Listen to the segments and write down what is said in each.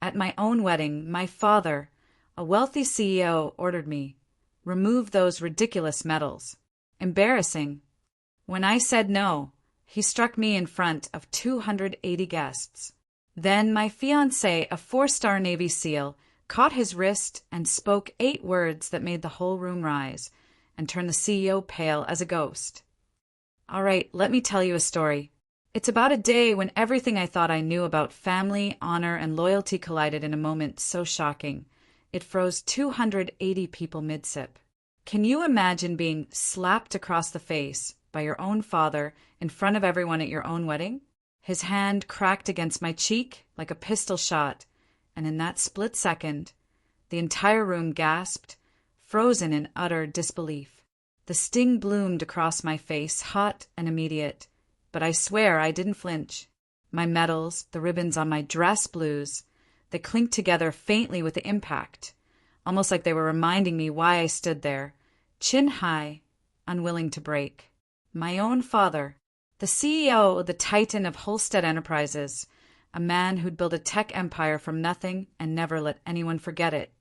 At my own wedding, my father, a wealthy CEO, ordered me, "Remove those ridiculous medals." Embarrassing. When I said no, he struck me in front of 280 guests. Then my fiancé, a 4-star Navy SEAL, caught his wrist and spoke 8 words that made the whole room rise and turned the CEO pale as a ghost. All right, let me tell you a story. It's about a day when everything I thought I knew about family, honor, and loyalty collided in a moment so shocking. It froze 280 people mid-sip. Can you imagine being slapped across the face by your own father in front of everyone at your own wedding? His hand cracked against my cheek like a pistol shot, and in that split second, the entire room gasped, frozen in utter disbelief. The sting bloomed across my face, hot and immediate, but I swear I didn't flinch. My medals, the ribbons on my dress blues, they clinked together faintly with the impact, almost like they were reminding me why I stood there, chin high, unwilling to break. My own father, the CEO, the titan of Holstead Enterprises, a man who'd built a tech empire from nothing and never let anyone forget it,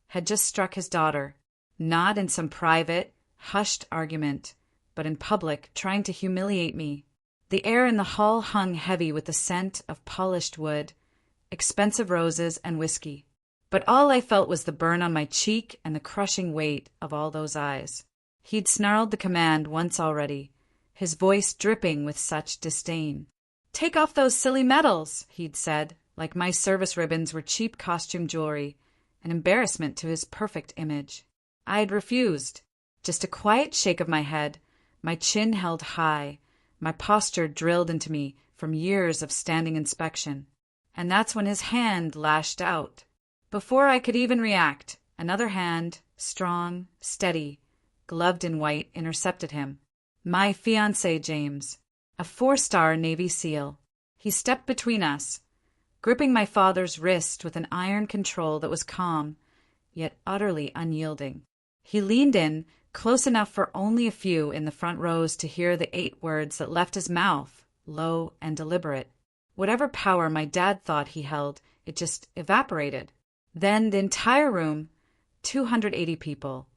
had just struck his daughter, not in some private, hushed argument, but in public, trying to humiliate me. The air in the hall hung heavy with the scent of polished wood, expensive roses, and whiskey. But all I felt was the burn on my cheek and the crushing weight of all those eyes. He'd snarled the command once already, his voice dripping with such disdain. "Take off those silly medals," he'd said, like my service ribbons were cheap costume jewelry, an embarrassment to his perfect image. I'd refused. Just a quiet shake of my head, my chin held high, my posture drilled into me from years of standing inspection. And that's when his hand lashed out. Before I could even react, another hand, strong, steady, gloved in white, intercepted him. My fiancé, James, a 4-star Navy SEAL. He stepped between us, gripping my father's wrist with an iron control that was calm, yet utterly unyielding. He leaned in, close enough for only a few in the front rows to hear the 8 words that left his mouth, low and deliberate. Whatever power my dad thought he held, it just evaporated. Then the entire room, 280 people,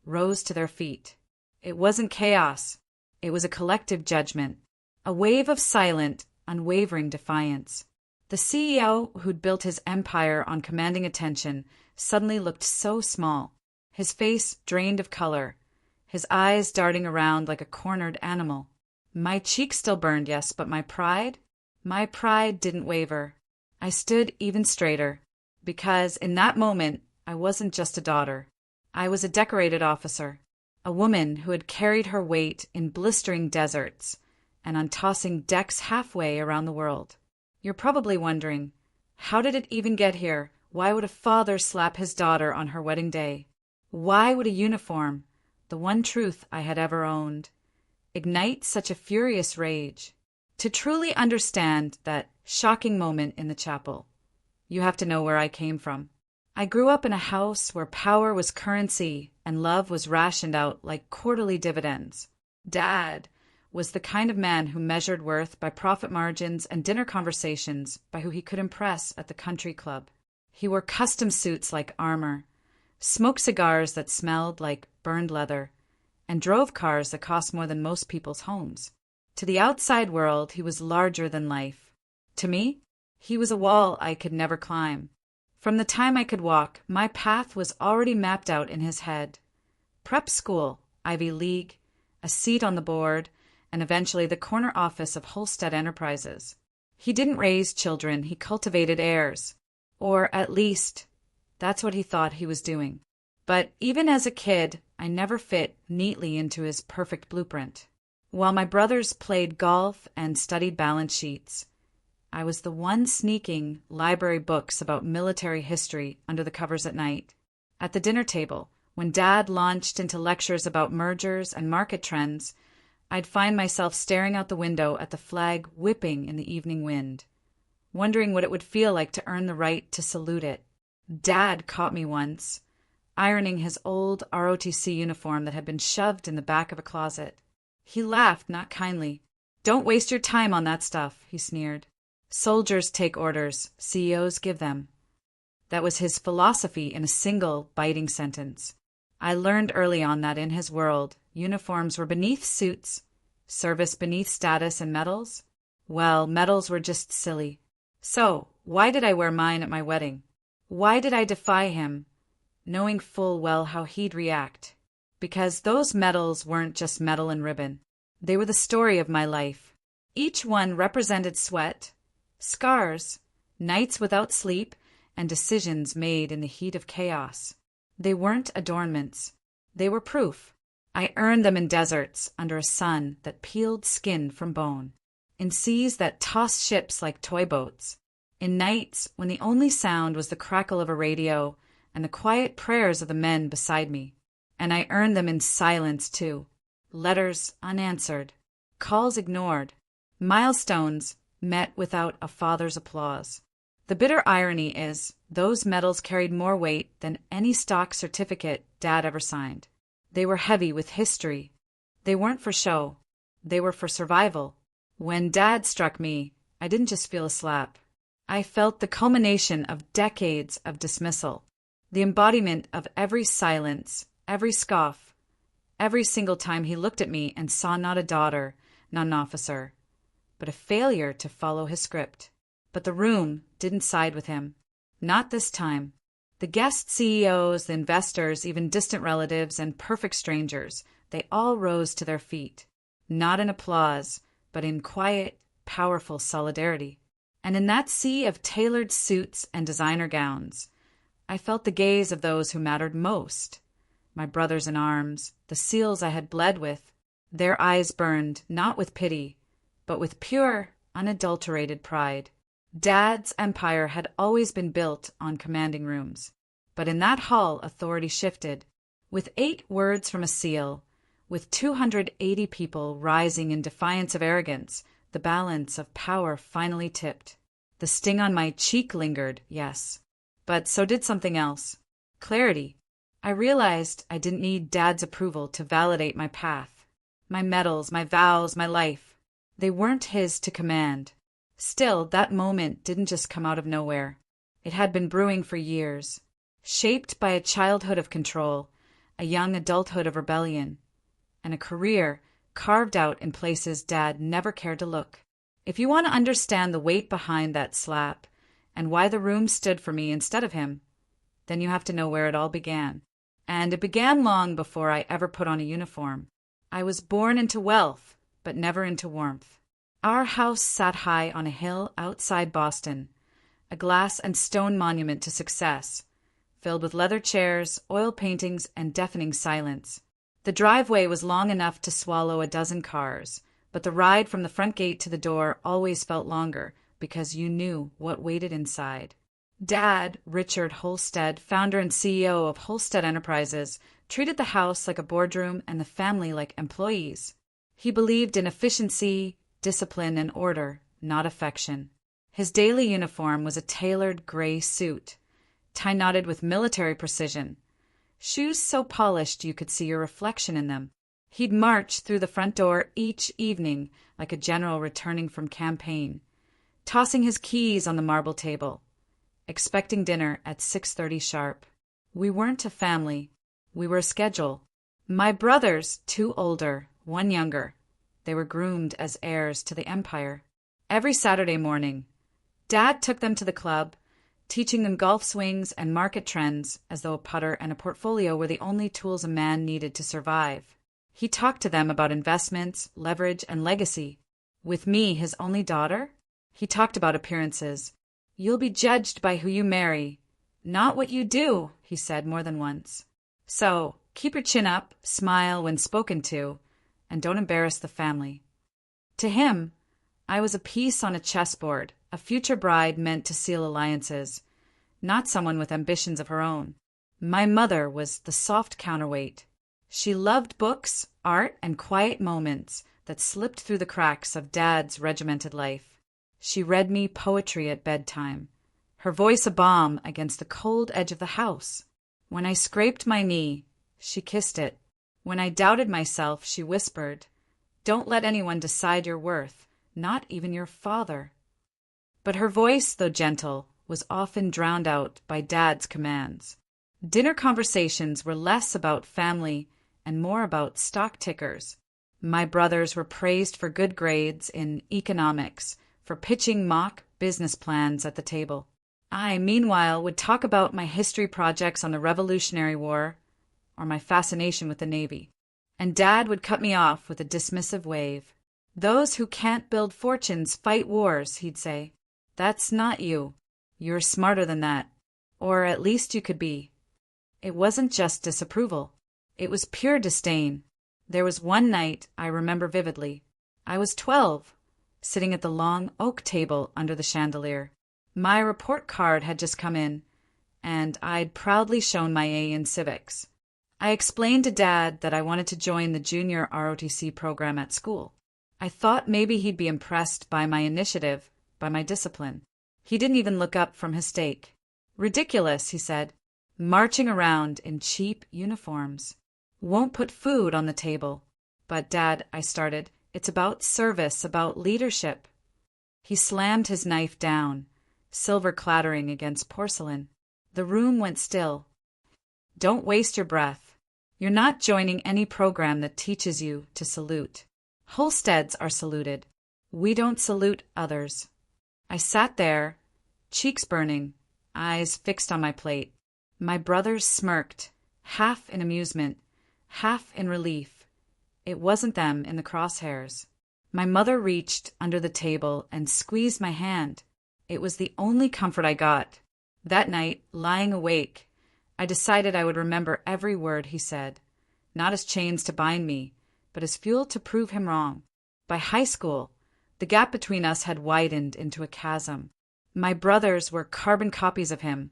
rose to their feet. It wasn't chaos. It was a collective judgment, a wave of silent, unwavering defiance. The CEO, who'd built his empire on commanding attention, suddenly looked so small, his face drained of color, his eyes darting around like a cornered animal. My cheeks still burned, yes, but my pride didn't waver. I stood even straighter, because in that moment I wasn't just a daughter. I was a decorated officer, a woman who had carried her weight in blistering deserts and on tossing decks halfway around the world. You're probably wondering, how did it even get here? Why would a father slap his daughter on her wedding day? Why would a uniform, the one truth I had ever owned, ignite such a furious rage? To truly understand that shocking moment in the chapel, you have to know where I came from. I grew up in a house where power was currency and love was rationed out like quarterly dividends. Dad was the kind of man who measured worth by profit margins and dinner conversations by who he could impress at the country club. He wore custom suits like armor, smoked cigars that smelled like burned leather, and drove cars that cost more than most people's homes. To the outside world, he was larger than life. To me, he was a wall I could never climb. From the time I could walk, my path was already mapped out in his head. Prep school, Ivy League, a seat on the board, and eventually the corner office of Holstead Enterprises. He didn't raise children, he cultivated heirs. Or at least, that's what he thought he was doing. But even as a kid, I never fit neatly into his perfect blueprint. While my brothers played golf and studied balance sheets, I was the one sneaking library books about military history under the covers at night. At the dinner table, when Dad launched into lectures about mergers and market trends, I'd find myself staring out the window at the flag whipping in the evening wind, wondering what it would feel like to earn the right to salute it. Dad caught me once, ironing his old ROTC uniform that had been shoved in the back of a closet. He laughed, not kindly. "Don't waste your time on that stuff," he sneered. "Soldiers take orders, CEOs give them." That was his philosophy in a single, biting sentence. I learned early on that in his world, uniforms were beneath suits, service beneath status and medals. Well, medals were just silly. So, why did I wear mine at my wedding? Why did I defy him, knowing full well how he'd react? Because those medals weren't just metal and ribbon. They were the story of my life. Each one represented sweat, scars, nights without sleep, and decisions made in the heat of chaos. They weren't adornments. They were proof. I earned them in deserts under a sun that peeled skin from bone, in seas that tossed ships like toy boats, in nights when the only sound was the crackle of a radio and the quiet prayers of the men beside me. And I earned them in silence, too. Letters unanswered, calls ignored, milestones met without a father's applause. The bitter irony is, those medals carried more weight than any stock certificate Dad ever signed. They were heavy with history. They weren't for show. They were for survival. When Dad struck me, I didn't just feel a slap. I felt the culmination of decades of dismissal, the embodiment of every silence, every scoff, every single time he looked at me and saw not a daughter, not an officer, but a failure to follow his script. But the room didn't side with him. Not this time. The guest CEOs, the investors, even distant relatives and perfect strangers, they all rose to their feet, not in applause, but in quiet, powerful solidarity. And in that sea of tailored suits and designer gowns, I felt the gaze of those who mattered most. My brothers in arms, the SEALs I had bled with, their eyes burned not with pity, but with pure, unadulterated pride. Dad's empire had always been built on commanding rooms, but in that hall authority shifted. With 8 words from a SEAL, with 280 people rising in defiance of arrogance, the balance of power finally tipped. The sting on my cheek lingered, yes, but so did something else. Clarity. I realized I didn't need Dad's approval to validate my path. My medals, my vows, my life. They weren't his to command. Still, that moment didn't just come out of nowhere. It had been brewing for years, shaped by a childhood of control, a young adulthood of rebellion, and a career carved out in places Dad never cared to look. If you want to understand the weight behind that slap and why the room stood for me instead of him, then you have to know where it all began. And it began long before I ever put on a uniform. I was born into wealth, but never into warmth. Our house sat high on a hill outside Boston, a glass and stone monument to success, filled with leather chairs, oil paintings, and deafening silence. The driveway was long enough to swallow a dozen cars, but the ride from the front gate to the door always felt longer because you knew what waited inside. Dad, Richard Holstead, founder and CEO of Holstead Enterprises, treated the house like a boardroom and the family like employees. He believed in efficiency, discipline, and order, not affection. His daily uniform was a tailored gray suit, tie-knotted with military precision, shoes so polished you could see your reflection in them. He'd march through the front door each evening like a general returning from campaign, tossing his keys on the marble table, expecting dinner at 6:30 sharp. We weren't a family. We were a schedule. My brothers, 2 older, 1 younger, they were groomed as heirs to the empire. Every Saturday morning, Dad took them to the club, teaching them golf swings and market trends as though a putter and a portfolio were the only tools a man needed to survive. He talked to them about investments, leverage, and legacy. With me, his only daughter, he talked about appearances. "You'll be judged by who you marry, not what you do," he said more than once. So, keep your chin up, smile when spoken to, and don't embarrass the family. To him, I was a piece on a chessboard, a future bride meant to seal alliances, not someone with ambitions of her own. My mother was the soft counterweight. She loved books, art, and quiet moments that slipped through the cracks of Dad's regimented life. She read me poetry at bedtime, her voice a balm against the cold edge of the house. When I scraped my knee, she kissed it. When I doubted myself, she whispered, "Don't let anyone decide your worth, not even your father." But her voice, though gentle, was often drowned out by Dad's commands. Dinner conversations were less about family and more about stock tickers. My brothers were praised for good grades in economics, for pitching mock business plans at the table. I, meanwhile, would talk about my history projects on the Revolutionary War or my fascination with the Navy. And Dad would cut me off with a dismissive wave. "Those who can't build fortunes fight wars," he'd say. "That's not you. You're smarter than that. Or at least you could be." It wasn't just disapproval. It was pure disdain. There was one night I remember vividly. I was 12, sitting at the long oak table under the chandelier. My report card had just come in, and I'd proudly shown my A in civics. I explained to Dad that I wanted to join the junior ROTC program at school. I thought maybe he'd be impressed by my initiative, by my discipline. He didn't even look up from his steak. "Ridiculous," he said. "Marching around in cheap uniforms. Won't put food on the table." "But, Dad," I started, "it's about service, about leadership." He slammed his knife down, silver clattering against porcelain. The room went still. "Don't waste your breath. You're not joining any program that teaches you to salute. Holsteads are saluted. We don't salute others." I sat there, cheeks burning, eyes fixed on my plate. My brothers smirked, half in amusement, half in relief. It wasn't them in the crosshairs. My mother reached under the table and squeezed my hand. It was the only comfort I got. That night, lying awake, I decided I would remember every word he said, not as chains to bind me, but as fuel to prove him wrong. By high school, the gap between us had widened into a chasm. My brothers were carbon copies of him,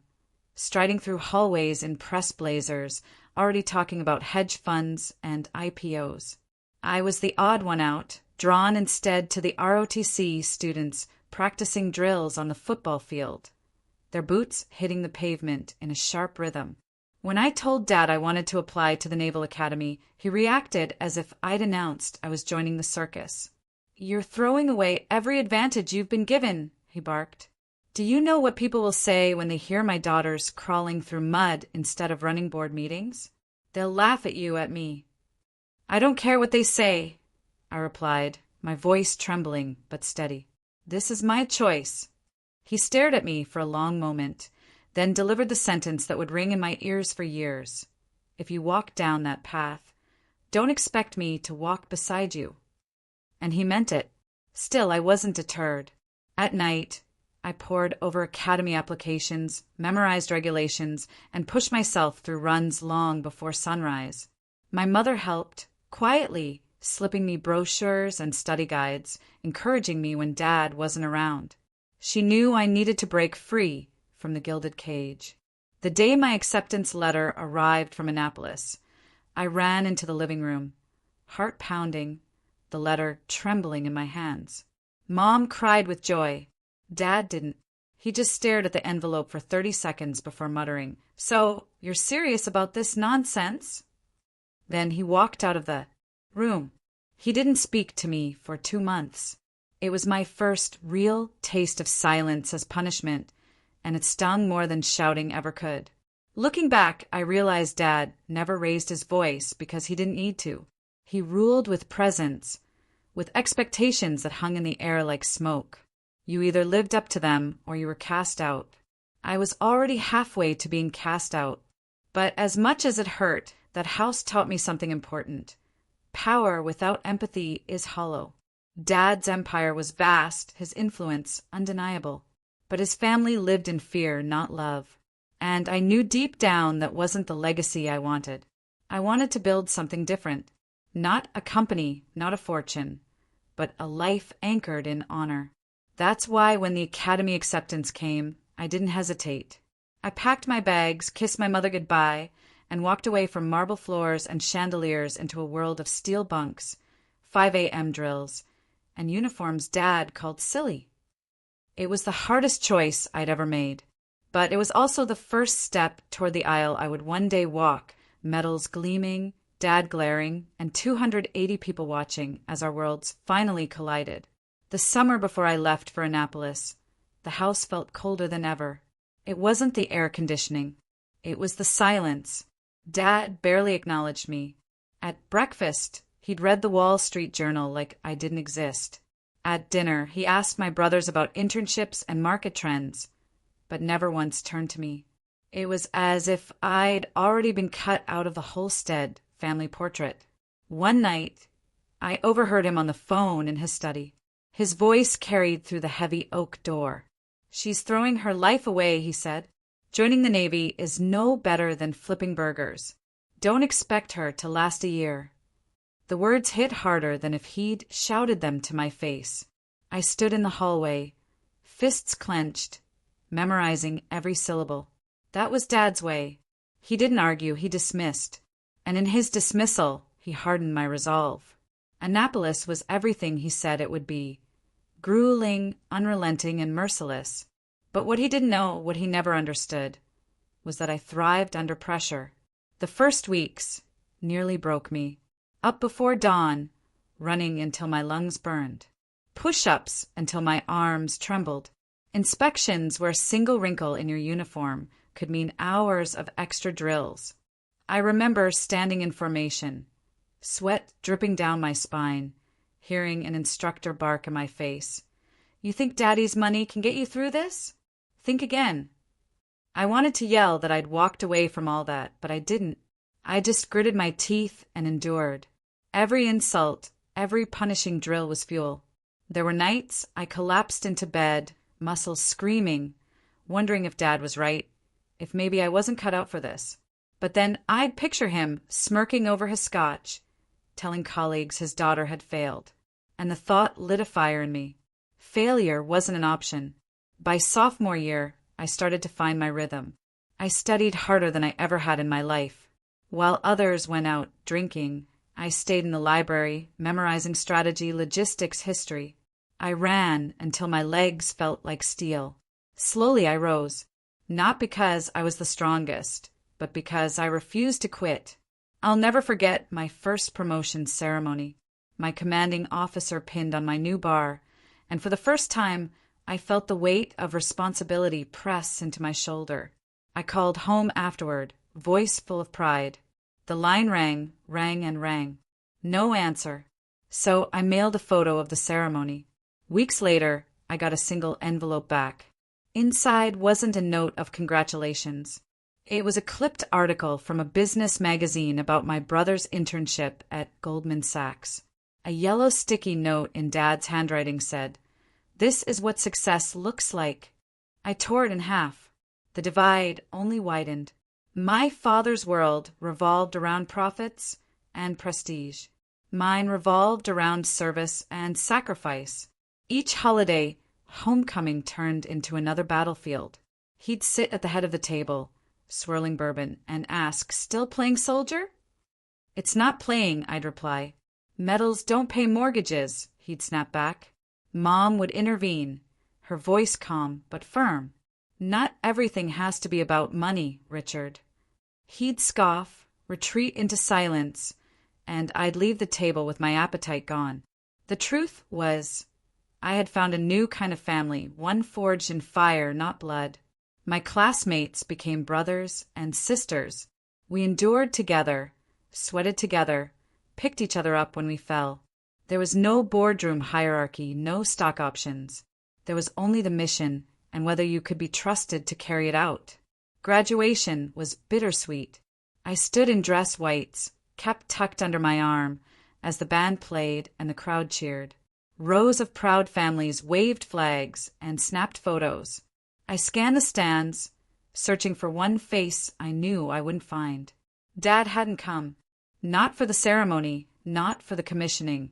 striding through hallways in press blazers, already talking about hedge funds and IPOs. I was the odd one out, drawn instead to the ROTC students practicing drills on the football field, their boots hitting the pavement in a sharp rhythm. When I told Dad I wanted to apply to the Naval Academy, he reacted as if I'd announced I was joining the circus. "You're throwing away every advantage you've been given," he barked. "Do you know what people will say when they hear my daughters crawling through mud instead of running board meetings? They'll laugh at you, at me." "I don't care what they say," I replied, my voice trembling but steady. "This is my choice." He stared at me for a long moment, then delivered the sentence that would ring in my ears for years. "If you walk down that path, don't expect me to walk beside you." And he meant it. Still, I wasn't deterred. At night, I pored over academy applications, memorized regulations, and pushed myself through runs long before sunrise. My mother helped, quietly, slipping me brochures and study guides, encouraging me when Dad wasn't around. She knew I needed to break free from the gilded cage. The day my acceptance letter arrived from Annapolis, I ran into the living room, heart pounding, the letter trembling in my hands. Mom cried with joy. Dad didn't. He just stared at the envelope for 30 seconds before muttering, "So, you're serious about this nonsense?" Then he walked out of the room. He didn't speak to me for 2 months. It was my first real taste of silence as punishment, and it stung more than shouting ever could. Looking back, I realized Dad never raised his voice because he didn't need to. He ruled with presence, with expectations that hung in the air like smoke. You either lived up to them or you were cast out. I was already halfway to being cast out. But as much as it hurt, that house taught me something important. Power without empathy is hollow. Dad's empire was vast, his influence undeniable. But his family lived in fear, not love. And I knew deep down that wasn't the legacy I wanted. I wanted to build something different. Not a company, not a fortune, but a life anchored in honor. That's why when the academy acceptance came, I didn't hesitate. I packed my bags, kissed my mother goodbye, and walked away from marble floors and chandeliers into a world of steel bunks, 5 a.m. drills, and uniforms Dad called silly. It was the hardest choice I'd ever made, but it was also the first step toward the aisle I would one day walk, medals gleaming, Dad glaring, and 280 people watching as our worlds finally collided. The summer before I left for Annapolis, the house felt colder than ever. It wasn't the air conditioning. It was the silence. Dad barely acknowledged me. At breakfast, he'd read the Wall Street Journal like I didn't exist. At dinner, he asked my brothers about internships and market trends, but never once turned to me. It was as if I'd already been cut out of the Holstead family portrait. One night, I overheard him on the phone in his study. His voice carried through the heavy oak door. "She's throwing her life away," he said. "Joining the Navy is no better than flipping burgers. Don't expect her to last a year." The words hit harder than if he'd shouted them to my face. I stood in the hallway, fists clenched, memorizing every syllable. That was Dad's way. He didn't argue, he dismissed. And in his dismissal, he hardened my resolve. Annapolis was everything he said it would be. Grueling, unrelenting, and merciless. But what he didn't know, what he never understood, was that I thrived under pressure. The first weeks nearly broke me. Up before dawn, running until my lungs burned. Push-ups until my arms trembled. Inspections where a single wrinkle in your uniform could mean hours of extra drills. I remember standing in formation, sweat dripping down my spine, hearing an instructor bark in my face. "You think Daddy's money can get you through this? Think again." I wanted to yell that I'd walked away from all that, but I didn't. I just gritted my teeth and endured. Every insult, every punishing drill was fuel. There were nights I collapsed into bed, muscles screaming, wondering if Dad was right, if maybe I wasn't cut out for this. But then I'd picture him smirking over his scotch, telling colleagues his daughter had failed. And the thought lit a fire in me. Failure wasn't an option. By sophomore year, I started to find my rhythm. I studied harder than I ever had in my life. While others went out drinking, I stayed in the library, memorizing strategy, logistics, history. I ran until my legs felt like steel. Slowly I rose, not because I was the strongest, but because I refused to quit. I'll never forget my first promotion ceremony. My commanding officer pinned on my new bar, and for the first time, I felt the weight of responsibility press into my shoulder. I called home afterward, voice full of pride. The line rang, and rang. No answer. So I mailed a photo of the ceremony. Weeks later, I got a single envelope back. Inside wasn't a note of congratulations. It was a clipped article from a business magazine about my brother's internship at Goldman Sachs. A yellow sticky note in Dad's handwriting said, "This is what success looks like." I tore it in half. The divide only widened. My father's world revolved around profits and prestige. Mine revolved around service and sacrifice. Each holiday, homecoming turned into another battlefield. He'd sit at the head of the table, swirling bourbon, and ask, "Still playing soldier?" "It's not playing," I'd reply. "Medals don't pay mortgages," he'd snap back. Mom would intervene, her voice calm but firm. "Not everything has to be about money, Richard." He'd scoff, retreat into silence, and I'd leave the table with my appetite gone. The truth was, I had found a new kind of family, one forged in fire, not blood. My classmates became brothers and sisters. We endured together, sweated together, picked each other up when we fell. There was no boardroom hierarchy, no stock options. There was only the mission and whether you could be trusted to carry it out. Graduation was bittersweet. I stood in dress whites, kept tucked under my arm, as the band played and the crowd cheered. Rows of proud families waved flags and snapped photos. I scanned the stands, searching for one face I knew I wouldn't find. Dad hadn't come. Not for the ceremony, not for the commissioning,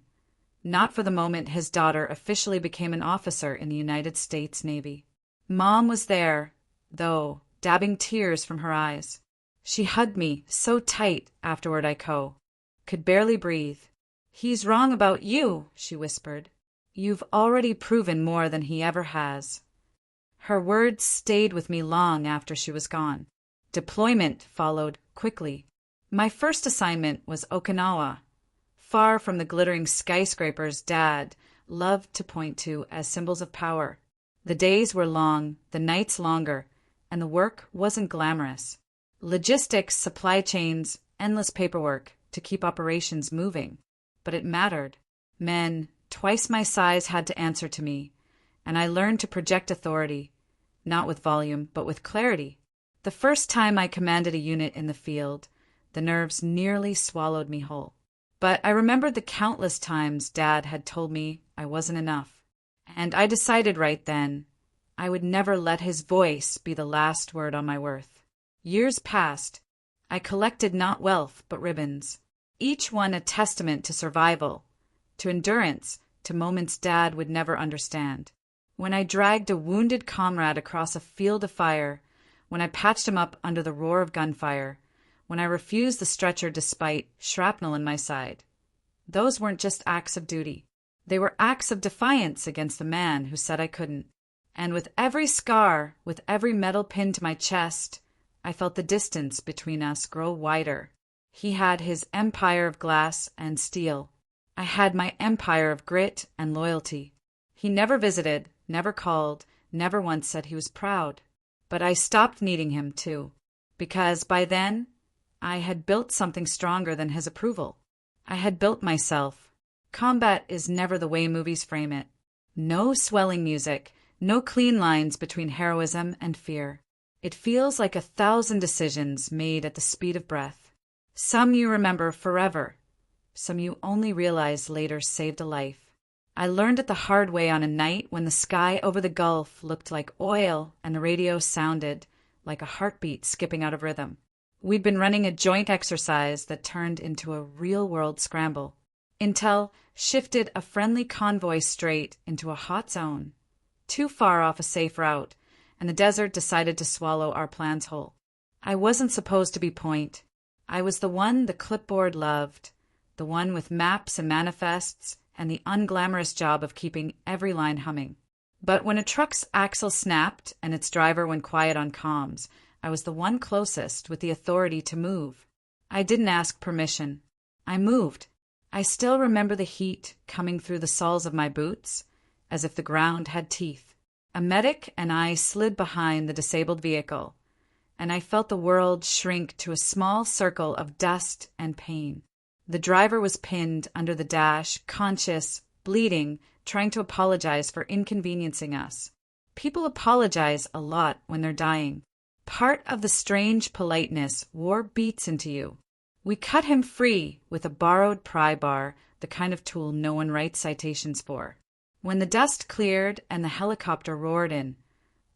not for the moment his daughter officially became an officer in the United States Navy. Mom was there, though, dabbing tears from her eyes. She hugged me so tight afterward I could barely breathe. "He's wrong about you," she whispered. "You've already proven more than he ever has." Her words stayed with me long after she was gone. Deployment followed quickly. My first assignment was Okinawa, far from the glittering skyscrapers Dad loved to point to as symbols of power. The days were long, the nights longer, and the work wasn't glamorous. Logistics, supply chains, endless paperwork to keep operations moving. But it mattered. Men, twice my size, had to answer to me, and I learned to project authority, not with volume, but with clarity. The first time I commanded a unit in the field, the nerves nearly swallowed me whole. But I remembered the countless times Dad had told me I wasn't enough, and I decided right then I would never let his voice be the last word on my worth. Years passed. I collected not wealth, but ribbons, each one a testament to survival, to endurance, to moments Dad would never understand. When I dragged a wounded comrade across a field of fire, when I patched him up under the roar of gunfire, when I refused the stretcher despite shrapnel in my side. Those weren't just acts of duty. They were acts of defiance against the man who said I couldn't. And with every scar, with every metal pin to my chest, I felt the distance between us grow wider. He had his empire of glass and steel. I had my empire of grit and loyalty. He never visited, never called, never once said he was proud. But I stopped needing him, too, because by then I had built something stronger than his approval. I had built myself. Combat is never the way movies frame it. No swelling music, no clean lines between heroism and fear. It feels like 1,000 decisions made at the speed of breath. Some you remember forever. Some you only realize later saved a life. I learned it the hard way on a night when the sky over the Gulf looked like oil and the radio sounded like a heartbeat skipping out of rhythm. We'd been running a joint exercise that turned into a real-world scramble. Intel shifted a friendly convoy straight into a hot zone, too far off a safe route, and the desert decided to swallow our plans whole. I wasn't supposed to be point. I was the one the clipboard loved, the one with maps and manifests, and the unglamorous job of keeping every line humming. But when a truck's axle snapped and its driver went quiet on comms, I was the one closest with the authority to move. I didn't ask permission. I moved. I still remember the heat coming through the soles of my boots, as if the ground had teeth. A medic and I slid behind the disabled vehicle, and I felt the world shrink to a small circle of dust and pain. The driver was pinned under the dash, conscious, bleeding, trying to apologize for inconveniencing us. People apologize a lot when they're dying. Part of the strange politeness war beats into you. We cut him free with a borrowed pry bar, the kind of tool no one writes citations for. When the dust cleared and the helicopter roared in,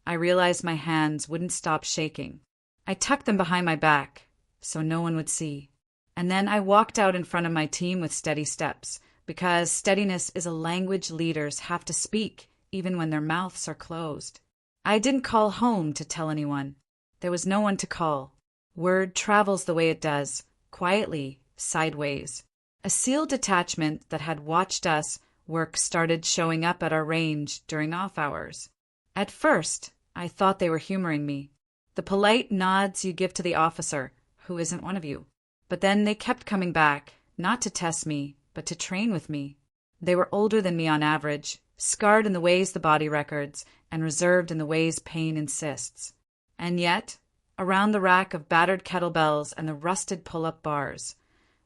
I realized my hands wouldn't stop shaking. I tucked them behind my back so no one would see. And then I walked out in front of my team with steady steps, because steadiness is a language leaders have to speak, even when their mouths are closed. I didn't call home to tell anyone. There was no one to call. Word travels the way it does, quietly, sideways. A SEAL detachment that had watched us work started showing up at our range during off hours. At first, I thought they were humoring me. The polite nods you give to the officer, who isn't one of you. But then they kept coming back, not to test me, but to train with me. They were older than me on average, scarred in the ways the body records, and reserved in the ways pain insists. And yet, around the rack of battered kettlebells and the rusted pull-up bars,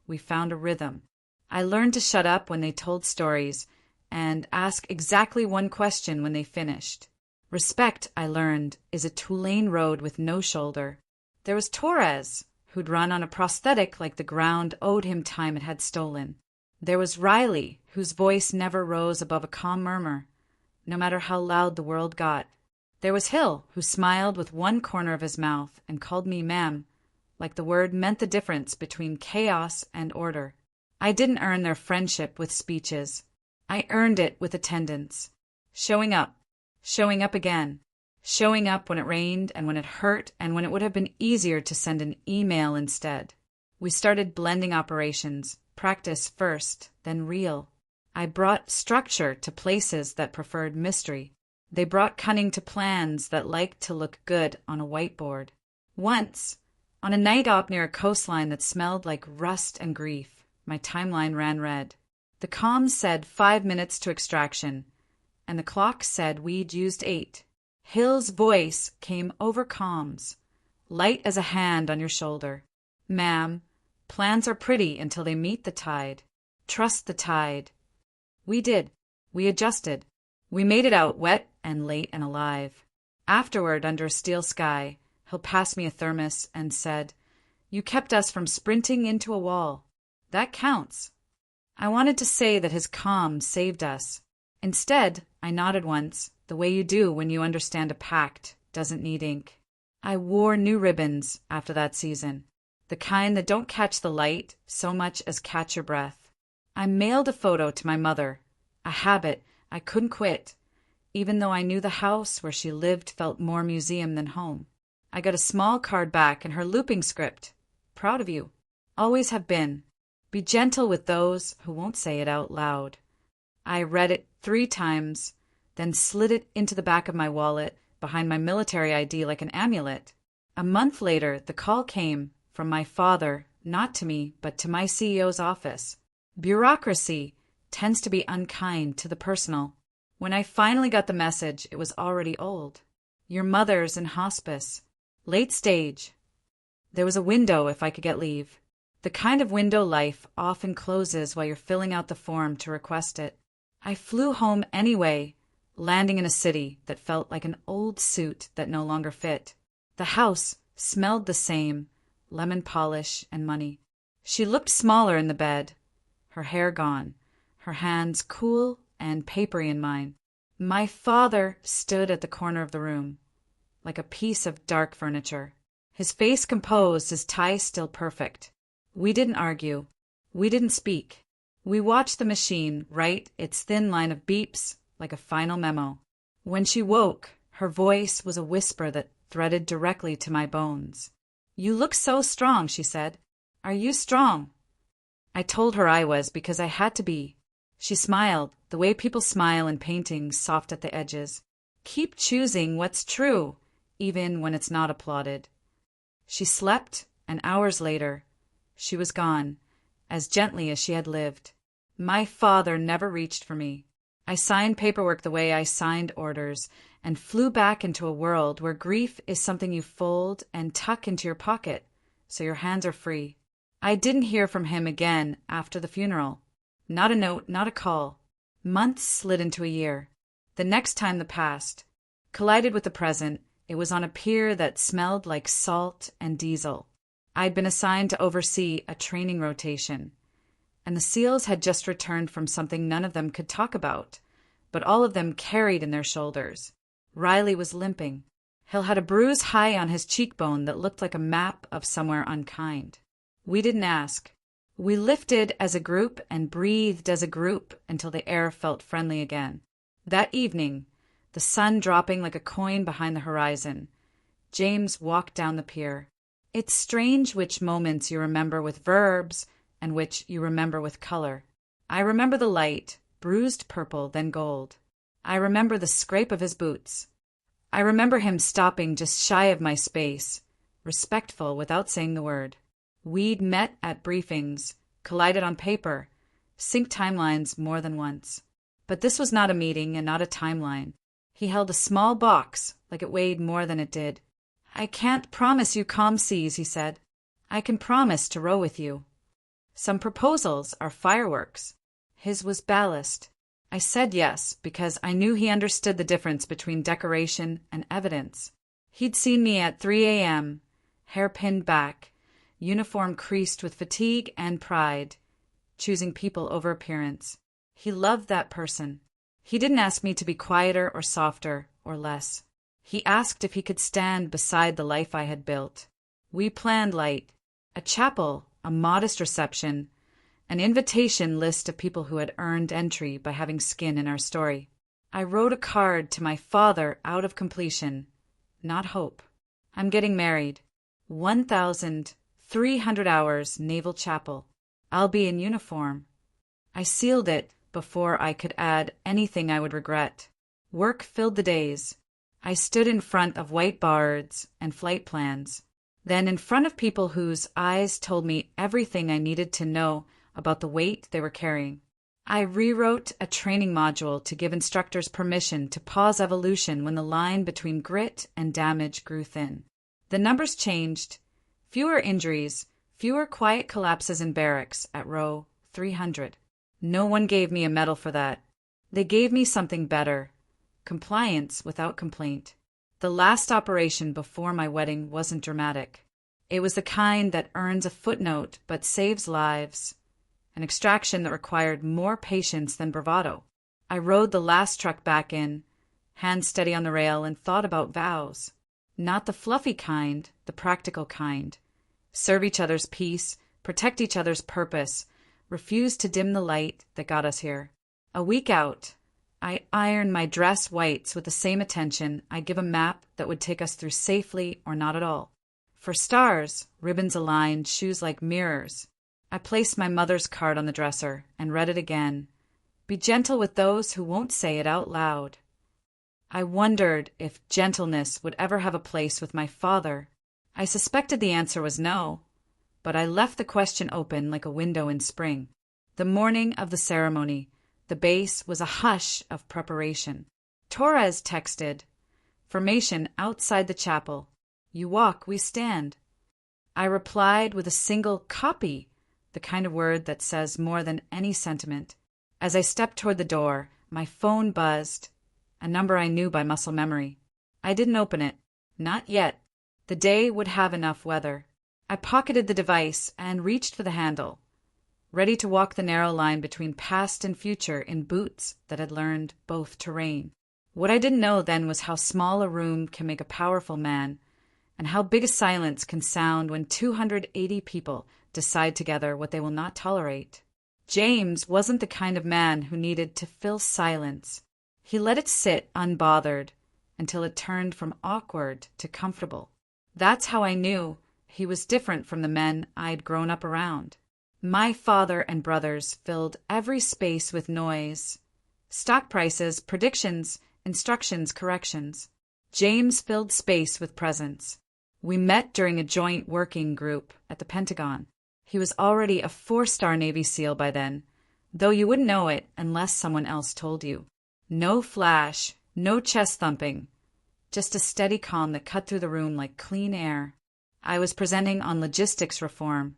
we found a rhythm. I learned to shut up when they told stories and ask exactly one question when they finished. Respect, I learned, is a two-lane road with no shoulder. There was Torres, who'd run on a prosthetic like the ground owed him time it had stolen. There was Riley, whose voice never rose above a calm murmur, no matter how loud the world got. There was Hill, who smiled with one corner of his mouth and called me ma'am, like the word meant the difference between chaos and order. I didn't earn their friendship with speeches. I earned it with attendance. Showing up again. Showing up when it rained and when it hurt and when it would have been easier to send an email instead. We started blending operations, practice first, then real. I brought structure to places that preferred mystery. They brought cunning to plans that liked to look good on a whiteboard. Once, on a night op near a coastline that smelled like rust and grief, my timeline ran red. The comms said 5 minutes to extraction, and the clock said we'd used 8. Hill's voice came over comms, light as a hand on your shoulder. Ma'am, plans are pretty until they meet the tide. Trust the tide. We did. We adjusted. We made it out wet and late and alive. Afterward, under a steel sky, Hill passed me a thermos and said, "You kept us from sprinting into a wall. That counts." I wanted to say that his calm saved us. Instead, I nodded once, the way you do when you understand a pact doesn't need ink. I wore new ribbons after that season, the kind that don't catch the light so much as catch your breath. I mailed a photo to my mother, a habit I couldn't quit, even though I knew the house where she lived felt more museum than home. I got a small card back and her looping script. Proud of you. Always have been. Be gentle with those who won't say it out loud. I read it 3 times, then slid it into the back of my wallet behind my military ID like an amulet. A month later, the call came from my father, not to me, but to my CEO's office. Bureaucracy tends to be unkind to the personal. When I finally got the message, it was already old. Your mother's in hospice. Late stage. There was a window if I could get leave. The kind of window life often closes while you're filling out the form to request it. I flew home anyway, landing in a city that felt like an old suit that no longer fit. The house smelled the same, lemon polish and money. She looked smaller in the bed, her hair gone, her hands cool and papery in mine. My father stood at the corner of the room, like a piece of dark furniture. His face composed, his tie still perfect. We didn't argue. We didn't speak. We watched the machine write its thin line of beeps like a final memo. When she woke, her voice was a whisper that threaded directly to my bones. "You look so strong," she said. "Are you strong?" I told her I was because I had to be. She smiled, the way people smile in paintings, soft at the edges. Keep choosing what's true, even when it's not applauded. She slept, and hours later, she was gone, as gently as she had lived. My father never reached for me. I signed paperwork the way I signed orders, and flew back into a world where grief is something you fold and tuck into your pocket, so your hands are free. I didn't hear from him again after the funeral. Not a note, not a call. Months slid into a year. The next time the past collided with the present, it was on a pier that smelled like salt and diesel. I'd been assigned to oversee a training rotation, and the SEALs had just returned from something none of them could talk about, but all of them carried in their shoulders. Riley was limping. Hill had a bruise high on his cheekbone that looked like a map of somewhere unkind. We didn't ask. We lifted as a group and breathed as a group until the air felt friendly again. That evening, the sun dropping like a coin behind the horizon, James walked down the pier. It's strange which moments you remember with verbs and which you remember with color. I remember the light, bruised purple, then gold. I remember the scrape of his boots. I remember him stopping just shy of my space, respectful without saying the word. We'd met at briefings, collided on paper, synced timelines more than once. But this was not a meeting and not a timeline. He held a small box, like it weighed more than it did. "I can't promise you calm seas," he said. "I can promise to row with you. Some proposals are fireworks." His was ballast. I said yes, because I knew he understood the difference between decoration and evidence. He'd seen me at 3 a.m., hair pinned back, uniform creased with fatigue and pride, choosing people over appearance. He loved that person. He didn't ask me to be quieter or softer or less. He asked if he could stand beside the life I had built. We planned light, a chapel, a modest reception, an invitation list of people who had earned entry by having skin in our story. I wrote a card to my father out of completion, not hope. I'm getting married. 1,300 hours, Naval Chapel. I'll be in uniform. I sealed it before I could add anything I would regret. Work filled the days. I stood in front of whiteboards and flight plans, then in front of people whose eyes told me everything I needed to know about the weight they were carrying. I rewrote a training module to give instructors permission to pause evolution when the line between grit and damage grew thin. The numbers changed. Fewer injuries, fewer quiet collapses in barracks at row 300. No one gave me a medal for that. They gave me something better. Compliance without complaint. The last operation before my wedding wasn't dramatic. It was the kind that earns a footnote but saves lives. An extraction that required more patience than bravado. I rode the last truck back in, hands steady on the rail, and thought about vows. Not the fluffy kind, the practical kind. Serve each other's peace, protect each other's purpose, refuse to dim the light that got us here. A week out, I iron my dress whites with the same attention I give a map that would take us through safely or not at all. For stars, ribbons aligned, shoes like mirrors. I placed my mother's card on the dresser and read it again. Be gentle with those who won't say it out loud. I wondered if gentleness would ever have a place with my father. I suspected the answer was no, but I left the question open like a window in spring. The morning of the ceremony, the base was a hush of preparation. Torres texted, "Formation outside the chapel. You walk, we stand." I replied with a single copy, the kind of word that says more than any sentiment. As I stepped toward the door, my phone buzzed, a number I knew by muscle memory. I didn't open it. Not yet. The day would have enough weather. I pocketed the device and reached for the handle, ready to walk the narrow line between past and future in boots that had learned both terrain. What I didn't know then was how small a room can make a powerful man, and how big a silence can sound when 280 people decide together what they will not tolerate. James wasn't the kind of man who needed to fill silence. He let it sit unbothered until it turned from awkward to comfortable. That's how I knew he was different from the men I'd grown up around. My father and brothers filled every space with noise. Stock prices, predictions, instructions, corrections. James filled space with presence. We met during a joint working group at the Pentagon. He was already a 4-star Navy SEAL by then, though you wouldn't know it unless someone else told you. No flash, no chest thumping, just a steady calm that cut through the room like clean air. I was presenting on logistics reform,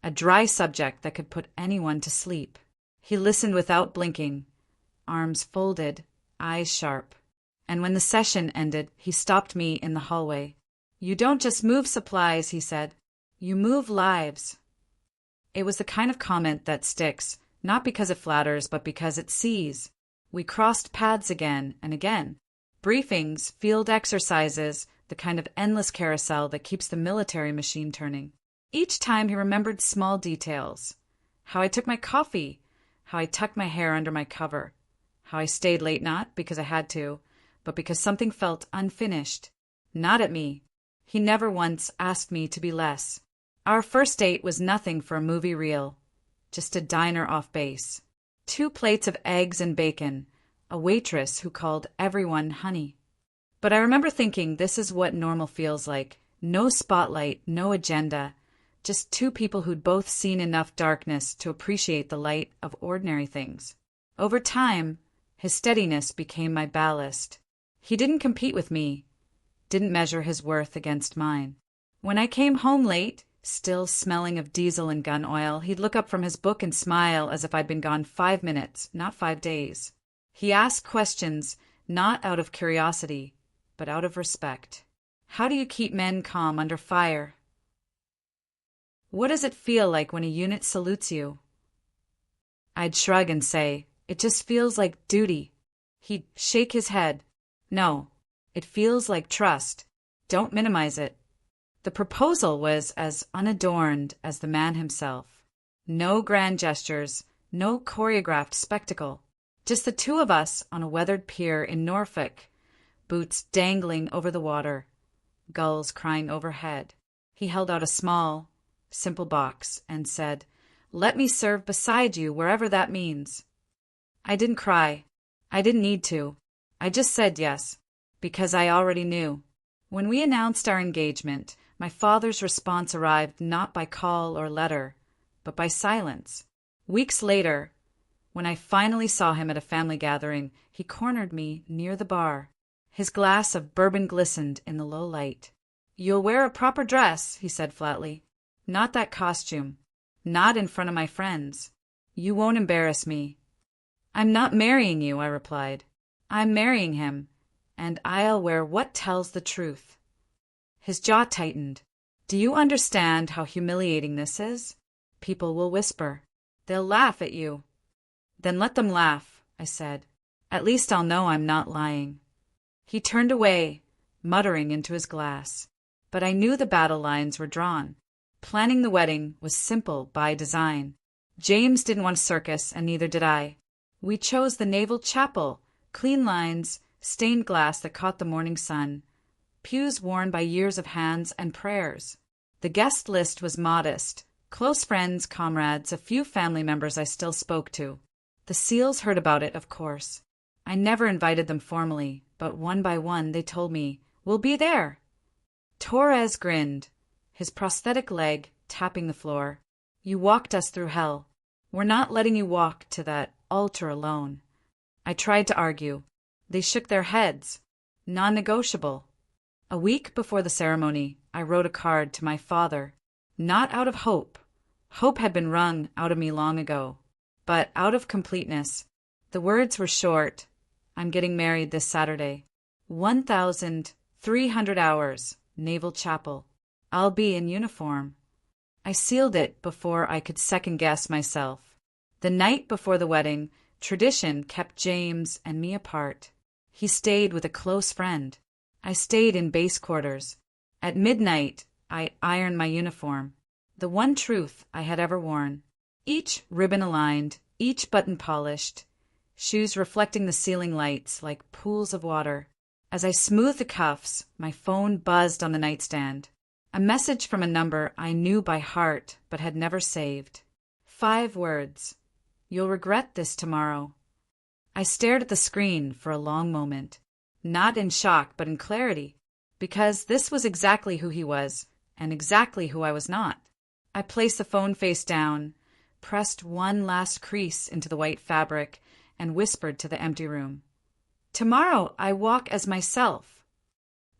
a dry subject that could put anyone to sleep. He listened without blinking, arms folded, eyes sharp. And when the session ended, he stopped me in the hallway. "You don't just move supplies," he said. "You move lives." It was the kind of comment that sticks, not because it flatters, but because it sees. We crossed paths again and again. Briefings, field exercises, the kind of endless carousel that keeps the military machine turning. Each time he remembered small details. How I took my coffee, how I tucked my hair under my cover, how I stayed late not because I had to, but because something felt unfinished. Not at me. He never once asked me to be less. Our first date was nothing for a movie reel, just a diner off base. 2 plates of eggs and bacon, a waitress who called everyone honey. But I remember thinking this is what normal feels like. No spotlight, no agenda, just 2 people who'd both seen enough darkness to appreciate the light of ordinary things. Over time, his steadiness became my ballast. He didn't compete with me, didn't measure his worth against mine. When I came home late, still smelling of diesel and gun oil, he'd look up from his book and smile as if I'd been gone 5 minutes, not 5 days. He asked questions, not out of curiosity, but out of respect. How do you keep men calm under fire? What does it feel like when a unit salutes you? I'd shrug and say, it just feels like duty. He'd shake his head. No, it feels like trust. Don't minimize it. The proposal was as unadorned as the man himself. No grand gestures, no choreographed spectacle. Just the 2 of us on a weathered pier in Norfolk, boots dangling over the water, gulls crying overhead. He held out a small, simple box and said, "Let me serve beside you wherever that means." I didn't cry. I didn't need to. I just said yes, because I already knew. When we announced our engagement, my father's response arrived not by call or letter, but by silence. Weeks later, When I finally saw him at a family gathering, he cornered me near the bar. His glass of bourbon glistened in the low light. "You'll wear a proper dress," he said flatly. "Not that costume. Not in front of my friends. You won't embarrass me." "I'm not marrying you," I replied. "I'm marrying him, and I'll wear what tells the truth." His jaw tightened. "Do you understand how humiliating this is? People will whisper. They'll laugh at you." "Then let them laugh," I said. "At least I'll know I'm not lying." He turned away, muttering into his glass. But I knew the battle lines were drawn. Planning the wedding was simple by design. James didn't want a circus, and neither did I. We chose the Naval Chapel, clean lines, stained glass that caught the morning sun, pews worn by years of hands and prayers. The guest list was modest. Close friends, comrades, a few family members I still spoke to. The SEALs heard about it, of course. I never invited them formally, but one by one they told me, "We'll be there." Torres grinned, his prosthetic leg tapping the floor. "You walked us through hell. We're not letting you walk to that altar alone." I tried to argue. They shook their heads. Non-negotiable. A week before the ceremony, I wrote a card to my father. Not out of hope. Hope had been wrung out of me long ago. But out of completeness. The words were short. "I'm getting married this Saturday. 1,300 hours, Naval Chapel. I'll be in uniform." I sealed it before I could second-guess myself. The night before the wedding, tradition kept James and me apart. He stayed with a close friend. I stayed in base quarters. At midnight, I ironed my uniform, the one truth I had ever worn. Each ribbon aligned, each button polished, shoes reflecting the ceiling lights like pools of water. As I smoothed the cuffs, my phone buzzed on the nightstand. A message from a number I knew by heart but had never saved. 5 words. "You'll regret this tomorrow." I stared at the screen for a long moment, not in shock but in clarity, because this was exactly who he was and exactly who I was not. I placed the phone face down, pressed one last crease into the white fabric, and whispered to the empty room. "Tomorrow I walk as myself."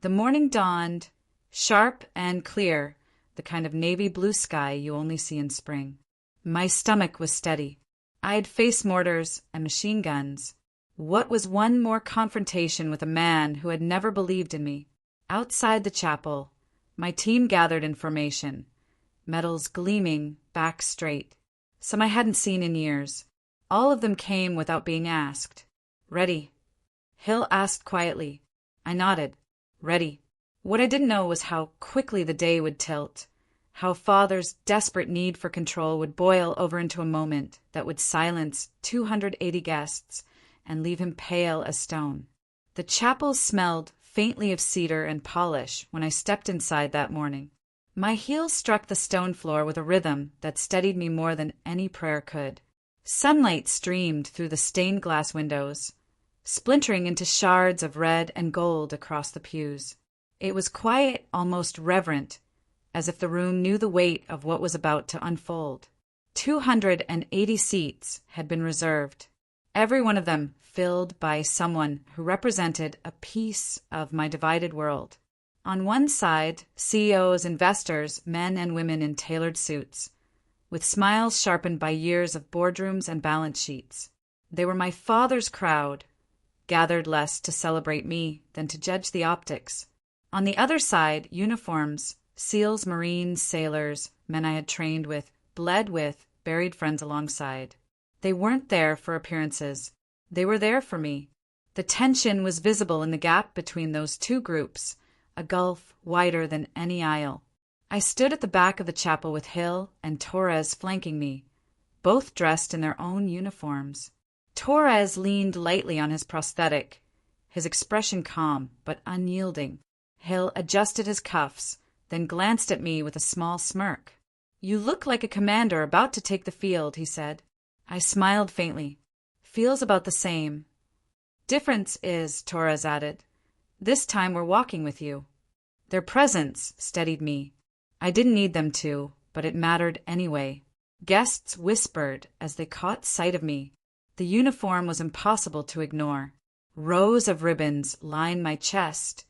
The morning dawned, sharp and clear, the kind of navy blue sky you only see in spring. My stomach was steady. I had faced mortars and machine guns. What was one more confrontation with a man who had never believed in me? Outside the chapel, my team gathered in formation, medals gleaming, backs straight. Some I hadn't seen in years. All of them came without being asked. "Ready?" Hill asked quietly. I nodded. "Ready." What I didn't know was how quickly the day would tilt, how Father's desperate need for control would boil over into a moment that would silence 280 guests and leave him pale as stone. The chapel smelled faintly of cedar and polish when I stepped inside that morning. My heels struck the stone floor with a rhythm that steadied me more than any prayer could. Sunlight streamed through the stained glass windows, splintering into shards of red and gold across the pews. It was quiet, almost reverent, as if the room knew the weight of what was about to unfold. 280 seats had been reserved, every one of them filled by someone who represented a piece of my divided world. On one side, CEOs, investors, men and women in tailored suits, with smiles sharpened by years of boardrooms and balance sheets. They were my father's crowd, gathered less to celebrate me than to judge the optics. On the other side, uniforms, SEALs, Marines, sailors, men I had trained with, bled with, buried friends alongside. They weren't there for appearances. They were there for me. The tension was visible in the gap between those two groups, a gulf wider than any aisle. I stood at the back of the chapel with Hill and Torres flanking me, both dressed in their own uniforms. Torres leaned lightly on his prosthetic, his expression calm but unyielding. Hill adjusted his cuffs, then glanced at me with a small smirk. "You look like a commander about to take the field," he said. I smiled faintly. "Feels about the same." "Difference is," Torres added, "this time we're walking with you." Their presence steadied me. I didn't need them to, but it mattered anyway. Guests whispered as they caught sight of me. The uniform was impossible to ignore. Rows of ribbons lined my chest,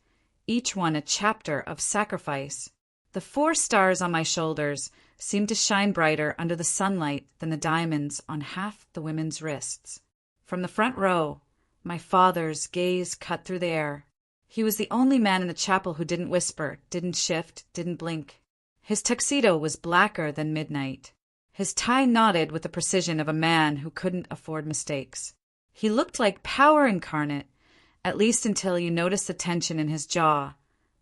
each one a chapter of sacrifice. The 4 stars on my shoulders seemed to shine brighter under the sunlight than the diamonds on half the women's wrists. From the front row, my father's gaze cut through the air. He was the only man in the chapel who didn't whisper, didn't shift, didn't blink. His tuxedo was blacker than midnight. His tie nodded with the precision of a man who couldn't afford mistakes. He looked like power incarnate, at least until you noticed the tension in his jaw,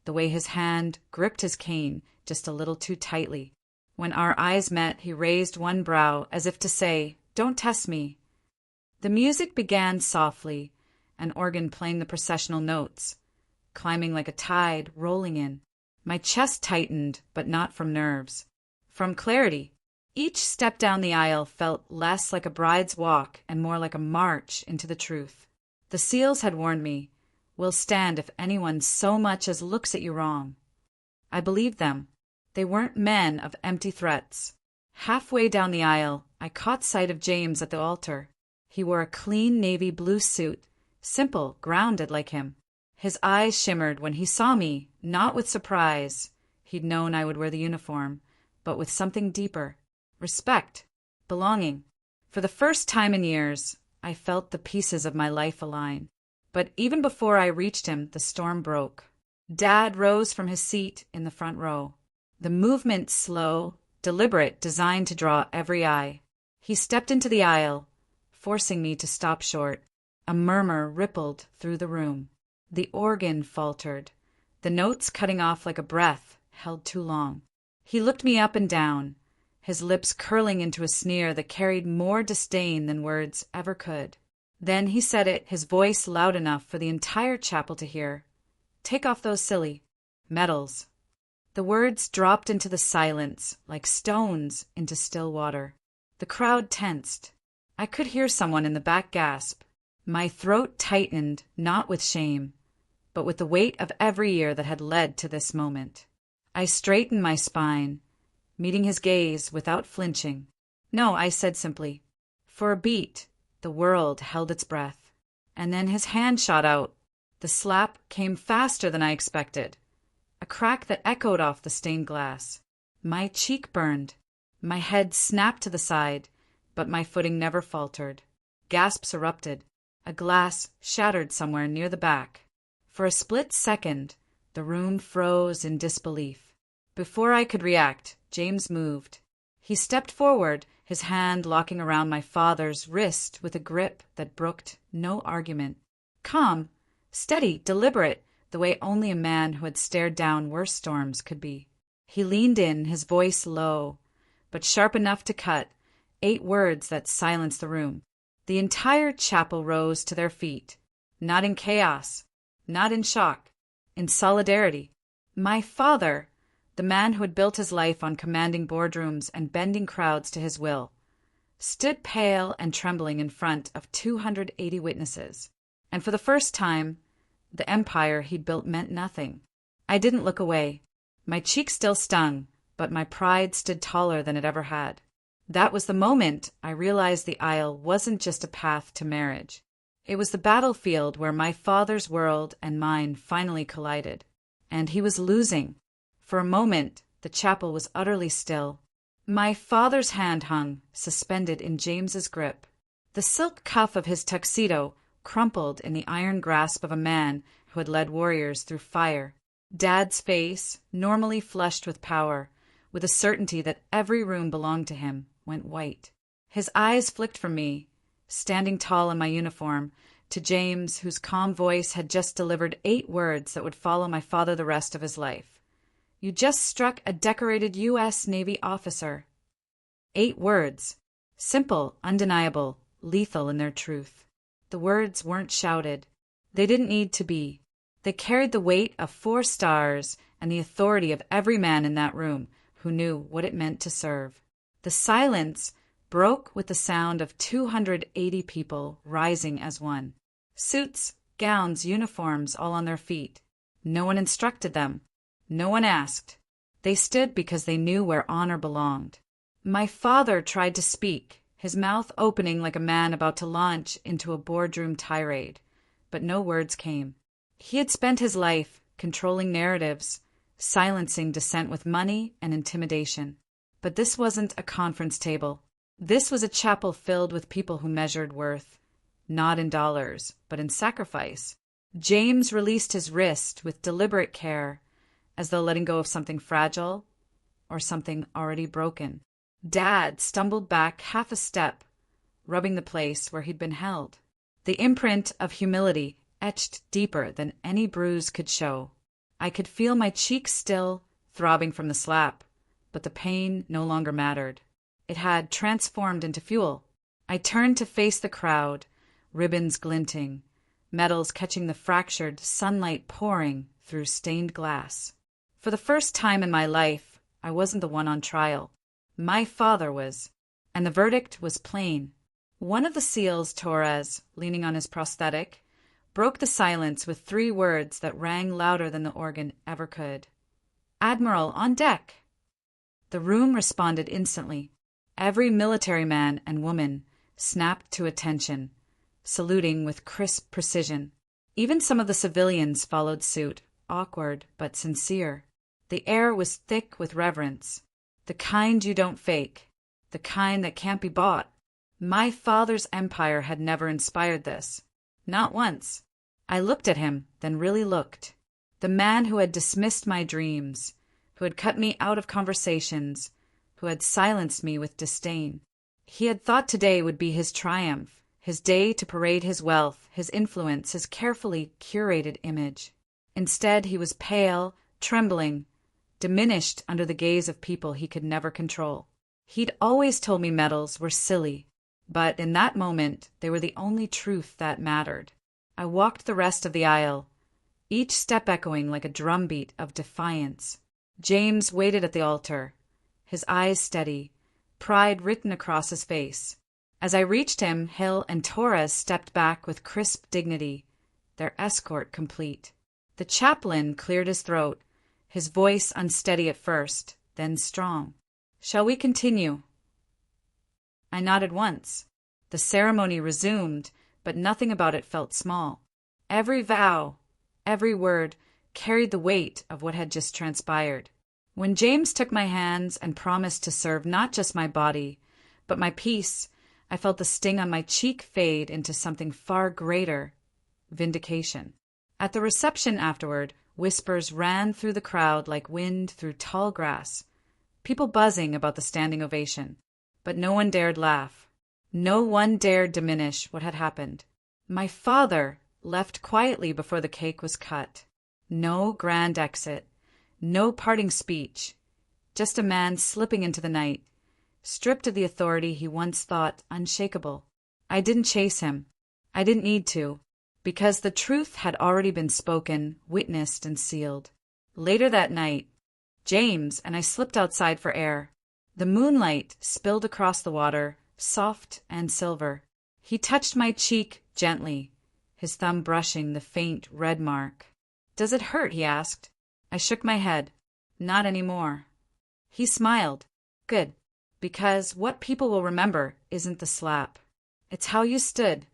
the way his hand gripped his cane just a little too tightly. When our eyes met, he raised one brow as if to say, "Don't test me." The music began softly, an organ playing the processional notes, climbing like a tide rolling in. My chest tightened, but not from nerves. From clarity. Each step down the aisle felt less like a bride's walk and more like a march into the truth. The seals had warned me, "We'll stand if anyone so much as looks at you wrong." I believed them. They weren't men of empty threats. Halfway down the aisle, I caught sight of James at the altar. He wore a clean navy blue suit, simple, grounded like him. His eyes shimmered when he saw me, not with surprise. He'd known I would wear the uniform, but with something deeper. Respect. Belonging. For the first time in years, I felt the pieces of my life align. But even before I reached him, the storm broke. Dad rose from his seat in the front row. The movement slow, deliberate, designed to draw every eye. He stepped into the aisle, forcing me to stop short. A murmur rippled through the room. The organ faltered. The notes cutting off like a breath held too long. He looked me up and down, his lips curling into a sneer that carried more disdain than words ever could. Then he said it, his voice loud enough for the entire chapel to hear. "Take off those silly medals." The words dropped into the silence like stones into still water. The crowd tensed. I could hear someone in the back gasp. My throat tightened, not with shame, but with the weight of every year that had led to this moment. I straightened my spine, meeting his gaze without flinching. "No," I said simply. For a beat, the world held its breath. And then his hand shot out. The slap came faster than I expected. A crack that echoed off the stained glass. My cheek burned. My head snapped to the side, but my footing never faltered. Gasps erupted. A glass shattered somewhere near the back. For a split second, the room froze in disbelief. Before I could react, James moved. He stepped forward, his hand locking around my father's wrist with a grip that brooked no argument. Calm, steady, deliberate, the way only a man who had stared down worse storms could be. He leaned in, his voice low, but sharp enough to cut, 8 words that silenced the room. The entire chapel rose to their feet, not in chaos, not in shock, in solidarity. My father, the man who had built his life on commanding boardrooms and bending crowds to his will, stood pale and trembling in front of 280 witnesses. And for the first time, the empire he'd built meant nothing. I didn't look away. My cheek still stung, but my pride stood taller than it ever had. That was the moment I realized the aisle wasn't just a path to marriage. It was the battlefield where my father's world and mine finally collided. And he was losing. For a moment, the chapel was utterly still. My father's hand hung, suspended in James's grip. The silk cuff of his tuxedo crumpled in the iron grasp of a man who had led warriors through fire. Dad's face, normally flushed with power, with a certainty that every room belonged to him, went white. His eyes flicked from me, standing tall in my uniform, to James, whose calm voice had just delivered 8 words that would follow my father the rest of his life. "You just struck a decorated U.S. Navy officer." 8 words. Simple, undeniable, lethal in their truth. The words weren't shouted. They didn't need to be. They carried the weight of 4 stars and the authority of every man in that room who knew what it meant to serve. The silence broke with the sound of 280 people rising as one. Suits, gowns, uniforms, all on their feet. No one instructed them. No one asked. They stood because they knew where honor belonged. My father tried to speak, his mouth opening like a man about to launch into a boardroom tirade, but no words came. He had spent his life controlling narratives, silencing dissent with money and intimidation. But this wasn't a conference table. This was a chapel filled with people who measured worth, not in dollars, but in sacrifice. James released his wrist with deliberate care, as though letting go of something fragile or something already broken. Dad stumbled back half a step, rubbing the place where he'd been held. The imprint of humility etched deeper than any bruise could show. I could feel my cheeks still, throbbing from the slap, but the pain no longer mattered. It had transformed into fuel. I turned to face the crowd, ribbons glinting, medals catching the fractured sunlight pouring through stained glass. For the first time in my life, I wasn't the one on trial. My father was, and the verdict was plain. One of the SEALs, Torres, leaning on his prosthetic, broke the silence with 3 words that rang louder than the organ ever could. "Admiral, on deck!" The room responded instantly. Every military man and woman snapped to attention, saluting with crisp precision. Even some of the civilians followed suit, awkward but sincere. The air was thick with reverence, the kind you don't fake, the kind that can't be bought. My father's empire had never inspired this. Not once. I looked at him, then really looked. The man who had dismissed my dreams, who had cut me out of conversations, who had silenced me with disdain. He had thought today would be his triumph, his day to parade his wealth, his influence, his carefully curated image. Instead, he was pale, trembling, diminished under the gaze of people he could never control. He'd always told me medals were silly, but in that moment they were the only truth that mattered. I walked the rest of the aisle, each step echoing like a drumbeat of defiance. James waited at the altar, his eyes steady, pride written across his face. As I reached him, Hill and Torres stepped back with crisp dignity, their escort complete. The chaplain cleared his throat, his voice unsteady at first, then strong. "Shall we continue?" I nodded once. The ceremony resumed, but nothing about it felt small. Every vow, every word, carried the weight of what had just transpired. When James took my hands and promised to serve not just my body, but my peace, I felt the sting on my cheek fade into something far greater: vindication. At the reception afterward, whispers ran through the crowd like wind through tall grass, people buzzing about the standing ovation. But no one dared laugh. No one dared diminish what had happened. My father left quietly before the cake was cut. No grand exit, no parting speech, just a man slipping into the night, stripped of the authority he once thought unshakable. I didn't chase him. I didn't need to, because the truth had already been spoken, witnessed, and sealed. Later that night, James and I slipped outside for air. The moonlight spilled across the water, soft and silver. He touched my cheek gently, his thumb brushing the faint red mark. "Does it hurt?" he asked. I shook my head. "Not anymore." He smiled. "Good, because what people will remember isn't the slap. It's how you stood."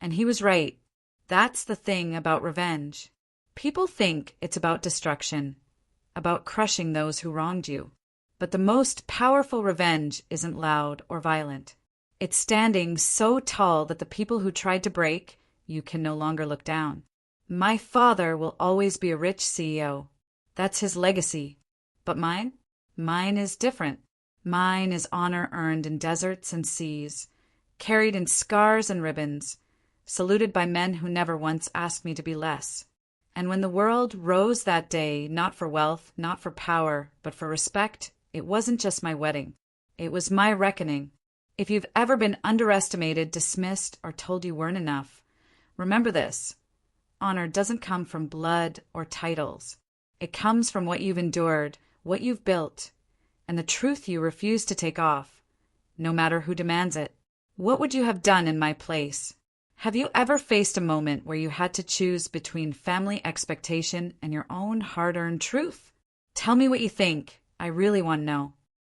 And he was right. That's the thing about revenge. People think it's about destruction, about crushing those who wronged you. But the most powerful revenge isn't loud or violent. It's standing so tall that the people who tried to break you can no longer look down. My father will always be a rich CEO. That's his legacy. But mine? Mine is different. Mine is honor earned in deserts and seas, carried in scars and ribbons, saluted by men who never once asked me to be less. And when the world rose that day, not for wealth, not for power, but for respect, it wasn't just my wedding. It was my reckoning. If you've ever been underestimated, dismissed, or told you weren't enough, remember this: honor doesn't come from blood or titles. It comes from what you've endured, what you've built, and the truth you refuse to take off, no matter who demands it. What would you have done in my place? Have you ever faced a moment where you had to choose between family expectation and your own hard-earned truth? Tell me what you think. I really want to know.